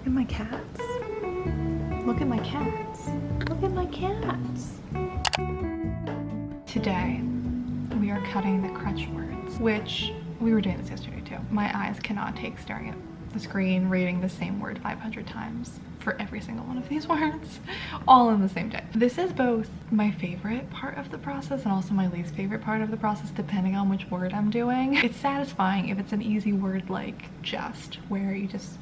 Look at my cats. Look at my cats. Look at my cats. Today, we are cutting the crutch words, which we were doing this yesterday too. My eyes cannot take staring at the screen, reading the same word 500 times for every single one of these words, all in the same day. This is both my favorite part of the process and also my least favorite part of the process, depending on which word I'm doing. It's satisfying if it's an easy word like just, where you just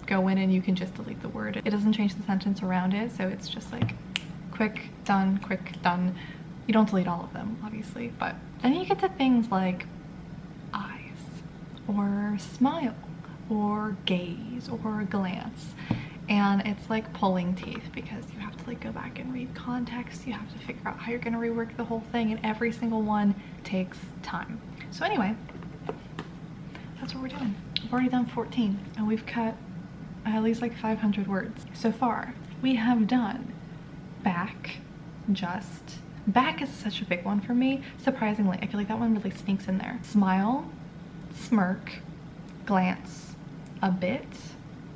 go in and you can just delete the word. It doesn't change the sentence around it, so it's just like quick, done, quick, done. You don't delete all of them, obviously, but then you get to things like eyes, or smile, or gaze, or glance. And it's like pulling teeth because you have to like go back and read context. You have to figure out how you're gonna rework the whole thing, and every single one takes time. So anyway, that's what we're doing. We've already done 14 and we've cut at least like 500 words so far. We have done back, just. Back is such a big one for me. Surprisingly, I feel like that one really sneaks in there. Smile, smirk, glance, a bit,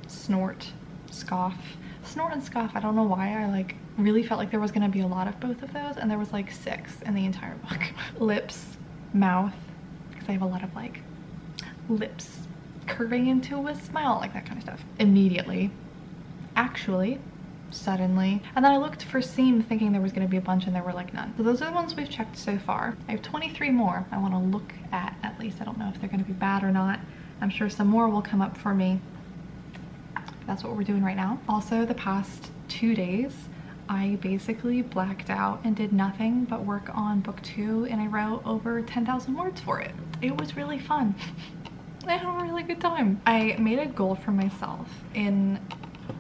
snort, scoff. Snort and scoff, I don't know why I like really felt like there was gonna be a lot of both of those, and there was like 6 in the entire book. Lips, mouth, because I have a lot of like lips curving into a smile, like that kind of stuff. Immediately, actually, suddenly, and then I looked for seam thinking there was going to be a bunch, and there were like none. So those are the ones we've checked so far. I have 23 more I want to look at least. I don't know if they're going to be bad or not. I'm sure some more will come up for me. That's what we're doing right now. Also, the past 2 days I basically blacked out and did nothing but work on book 2, and I wrote over 10,000 words for it. It was really fun. I had a really good time. I made a goal for myself in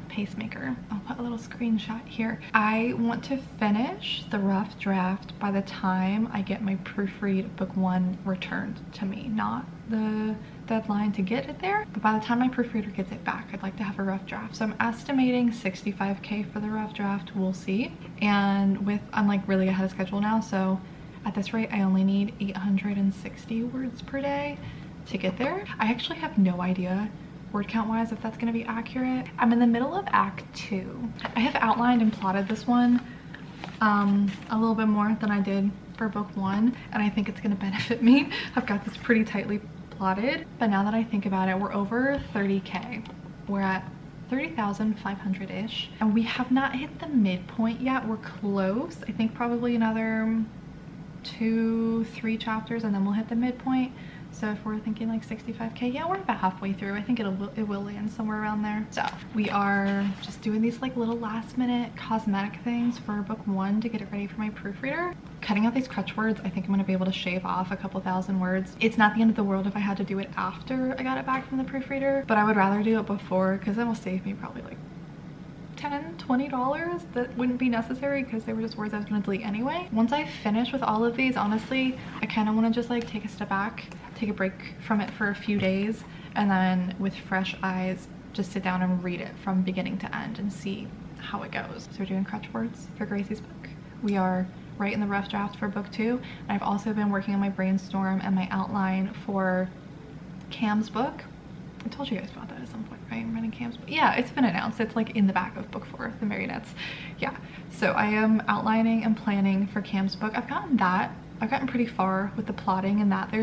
Pacemaker. I'll put a little screenshot here. I want to finish the rough draft by the time I get my proofread book 1 returned to me. Not the deadline to get it there, but by the time my proofreader gets it back, I'd like to have a rough draft. So I'm estimating 65K for the rough draft. We'll see. And I'm like really ahead of schedule now, so at this rate I only need 860 words per day to get there. I actually have no idea word count wise if that's going to be accurate. I'm in the middle of Act 2. I have outlined and plotted this one a little bit more than I did for book 1, and I think it's going to benefit me. I've got this pretty tightly plotted, but now that I think about it, we're over 30K. We're at 30,500-ish, and we have not hit the midpoint yet. We're close. I think probably another 2-3 chapters and then we'll hit the midpoint. So if we're thinking like 65K, yeah, we're about halfway through. I think it will land somewhere around there. So we are just doing these like little last minute cosmetic things for book 1 to get it ready for my proofreader. Cutting out these crutch words, I think I'm gonna be able to shave off a couple thousand words. It's not the end of the world if I had to do it after I got it back from the proofreader, but I would rather do it before, because it will save me probably like $10-20 that wouldn't be necessary because they were just words I was going to delete anyway. Once I finish with all of these, honestly, I kind of want to just like take a step back, take a break from it for a few days, and then with fresh eyes just sit down and read it from beginning to end and see how it goes. So we're doing crutch words for Gracie's book. We are right in the rough draft for book 2. And I've also been working on my brainstorm and my outline for Cam's book. I told you guys about that at some point, right? I'm running Cam's book. Yeah, it's been announced. It's like in the back of book 4, the Marionettes. Yeah, so I am outlining and planning for Cam's book. I've gotten pretty far with the plotting and that.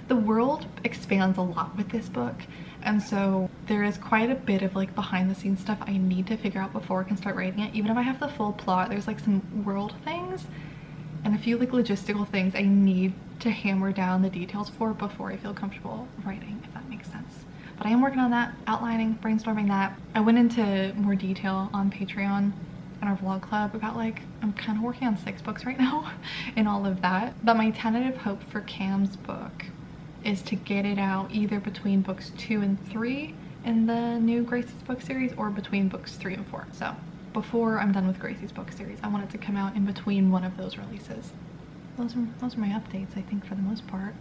The world expands a lot with this book, and so there is quite a bit of like behind the scenes stuff I need to figure out before I can start writing it. Even if I have the full plot, there's like some world things and a few like logistical things I need to hammer down the details for before I feel comfortable writing, if that makes sense. But I am working on that, outlining, brainstorming that. I went into more detail on Patreon and our vlog club about like, I'm kind of working on 6 books right now and all of that. But my tentative hope for Cam's book is to get it out either between books 2 and 3 in the new Gracie's book series, or between books 3 and 4. So before I'm done with Gracie's book series, I want it to come out in between one of those releases. Those are my updates, I think, for the most part.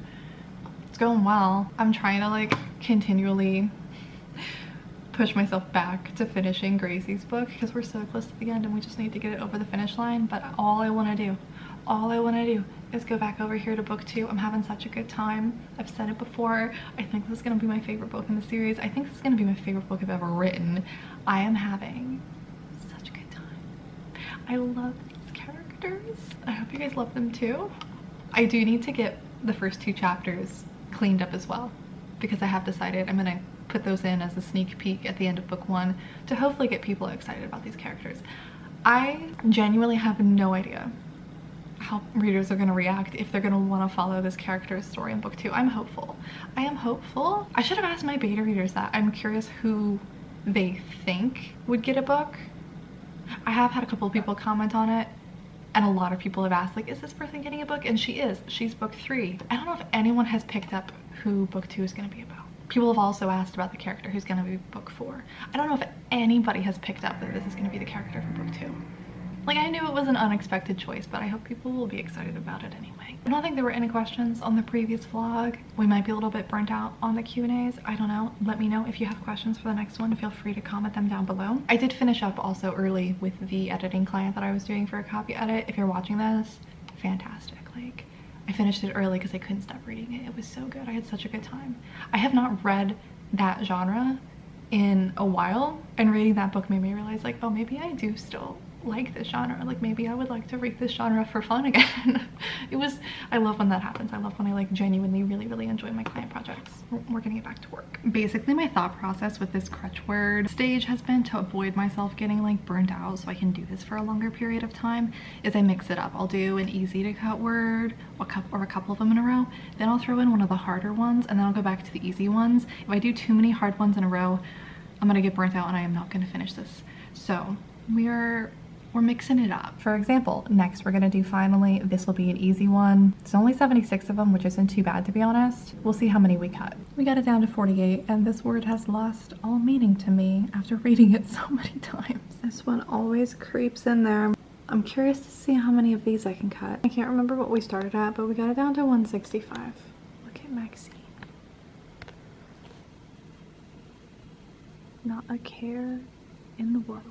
It's going well. I'm trying to like continually push myself back to finishing Gracie's book because we're so close to the end and we just need to get it over the finish line. But all I want to do is go back over here to book 2. I'm having such a good time. I've said it before. I think this is going to be my favorite book in the series. I think this is going to be my favorite book I've ever written. I am having such a good time. I love these characters. I hope you guys love them too. I do need to get the first 2 chapters cleaned up as well, because I have decided I'm gonna put those in as a sneak peek at the end of book 1 to hopefully get people excited about these characters. I genuinely have no idea how readers are gonna react, if they're gonna want to follow this character's story in book 2. I'm hopeful. I am hopeful. I should have asked my beta readers that. I'm curious who they think would get a book. I have had a couple of people comment on it, and a lot of people have asked, like, is this person getting a book? And she is. She's book 3. I don't know if anyone has picked up who book 2 is going to be about. People have also asked about the character who's going to be book 4. I don't know if anybody has picked up that this is going to be the character for book 2. Like, I knew it was an unexpected choice, but I hope people will be excited about it anyway. I don't think there were any questions on the previous vlog. We might be a little bit burnt out on the Q&As. I don't know. Let me know if you have questions for the next one. Feel free to comment them down below. I did finish up also early with the editing client that I was doing for a copy edit. If you're watching this, fantastic. Like, I finished it early because I couldn't stop reading it. It was so good. I had such a good time. I have not read that genre in a while, and reading that book made me realize, like, oh, maybe I do still like this genre. Like, maybe I would like to read this genre for fun again. I love when that happens. I love when I like genuinely really enjoy my client projects. We're gonna get back to work. Basically, my thought process with this crutch word stage has been to avoid myself getting like burnt out so I can do this for a longer period of time, is I mix it up. I'll do an easy to cut word or a couple of them in a row, then I'll throw in one of the harder ones, and then I'll go back to the easy ones. If I do too many hard ones in a row, I'm gonna get burnt out and I am not gonna finish this. So we're mixing it up. For example, next we're gonna do finally, this will be an easy one. It's only 76 of them, which isn't too bad to be honest. We'll see how many we cut. We got it down to 48, and this word has lost all meaning to me after reading it so many times. This one always creeps in there. I'm curious to see how many of these I can cut. I can't remember what we started at, but we got it down to 165. Look at Maxine. Not a care in the world.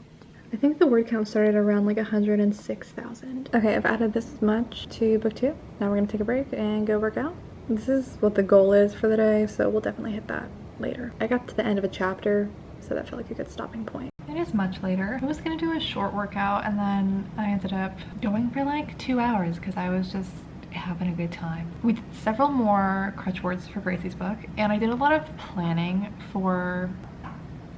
I think the word count started around like 106,000. Okay, I've added this much to book 2. Now we're gonna take a break and go work out. This is what the goal is for the day, so we'll definitely hit that later. I got to the end of a chapter, so that felt like a good stopping point. It is much later. I was gonna do a short workout, and then I ended up going for like 2 hours because I was just having a good time. We did several more crutch words for Gracie's book, and I did a lot of planning for, I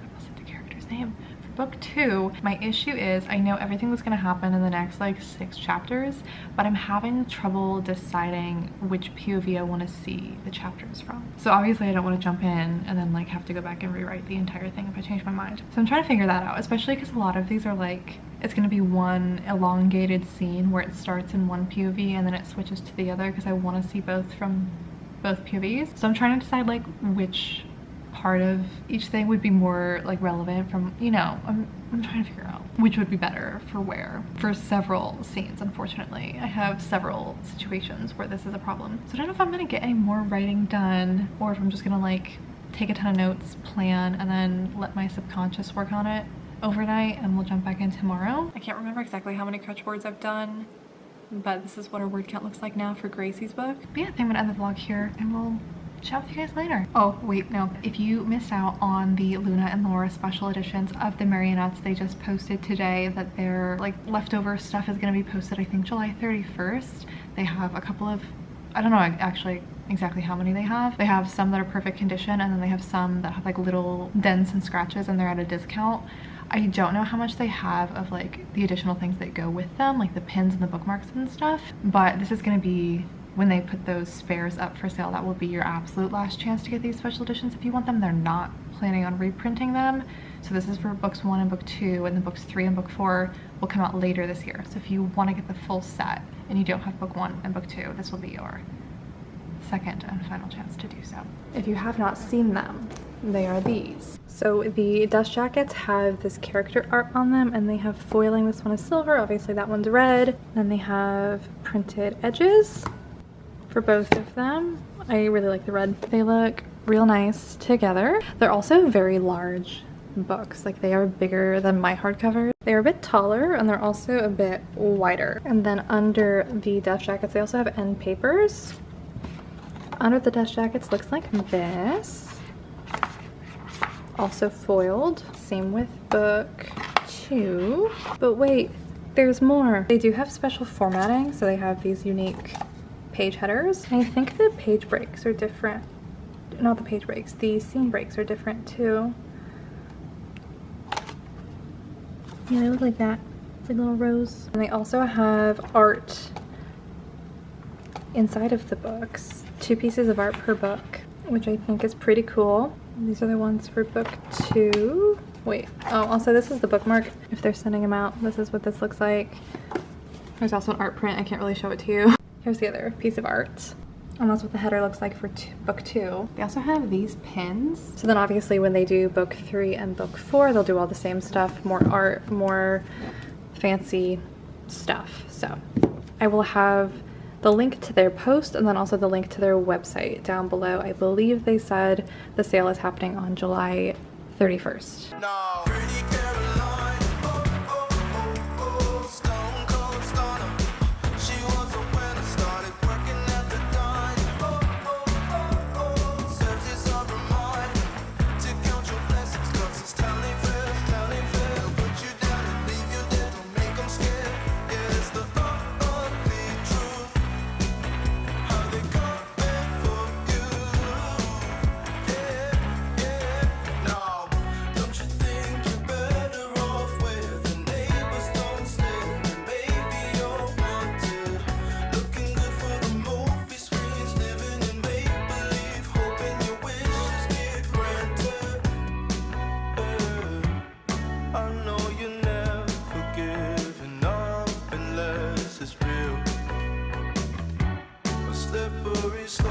almost said the character's name, book 2. My issue is I know everything that's going to happen in the next like 6 chapters, but I'm having trouble deciding which POV I want to see the chapters from. So obviously I don't want to jump in and then like have to go back and rewrite the entire thing if I change my mind. So I'm trying to figure that out, especially because a lot of these are like, it's going to be one elongated scene where it starts in one POV and then it switches to the other, because I want to see both from both POVs. So I'm trying to decide like which part of each thing would be more like relevant from, you know, I'm trying to figure out which would be better for where, for several scenes. Unfortunately, I have several situations where this is a problem. So I don't know if I'm gonna get any more writing done, or if I'm just gonna like take a ton of notes, plan, and then let my subconscious work on it overnight, and we'll jump back in tomorrow. I can't remember exactly how many crutch words I've done, but this is what our word count looks like now for Gracie's book. But yeah, I think I'm gonna end the vlog here, and we'll chat with you guys later. Oh wait, no, if you missed out on the Luna and Laura special editions of the Marionettes, they just posted today that their like leftover stuff is going to be posted, I think July 31st. They have a couple of, I don't know actually exactly how many they have. They have some that are perfect condition, and then they have some that have like little dents and scratches, and they're at a discount. I don't know how much they have of like the additional things that go with them, like the pins and the bookmarks and stuff, but this is going to be, when they put those spares up for sale, that will be your absolute last chance to get these special editions if you want them. They're not planning on reprinting them. So this is for books 1 and book 2, and then books 3 and book 4 will come out later this year. So if you want to get the full set and you don't have book 1 and book 2, this will be your second and final chance to do so. If you have not seen them, they are these. So the dust jackets have this character art on them, and they have foiling. This one is silver, obviously that one's red. Then they have printed edges for both of them. I really like the red. They look real nice together. They're also very large. books. Like, they are bigger than my hardcovers. They're a bit taller and they're also a bit wider. And then under the dust jackets, they also have end papers. Under the dust jackets looks like this. Also foiled. Same with book 2. But wait, there's more. They do have special formatting, so they have these unique page headers. And I think the page breaks are different. Not the page breaks, the seam breaks are different too. Yeah, they look like that. It's like a little rose. And they also have art inside of the books. 2 pieces of art per book, which I think is pretty cool. These are the ones for book 2. Wait, oh, also this is the bookmark. If they're sending them out, this is what this looks like. There's also an art print. I can't really show it to you. Here's the other piece of art. And that's what the header looks like for book 2. They also have these pins. So then obviously when they do book 3 and book 4, they'll do all the same stuff, more art, more fancy stuff. So I will have the link to their post and then also the link to their website down below. I believe they said the sale is happening on July 31st. No.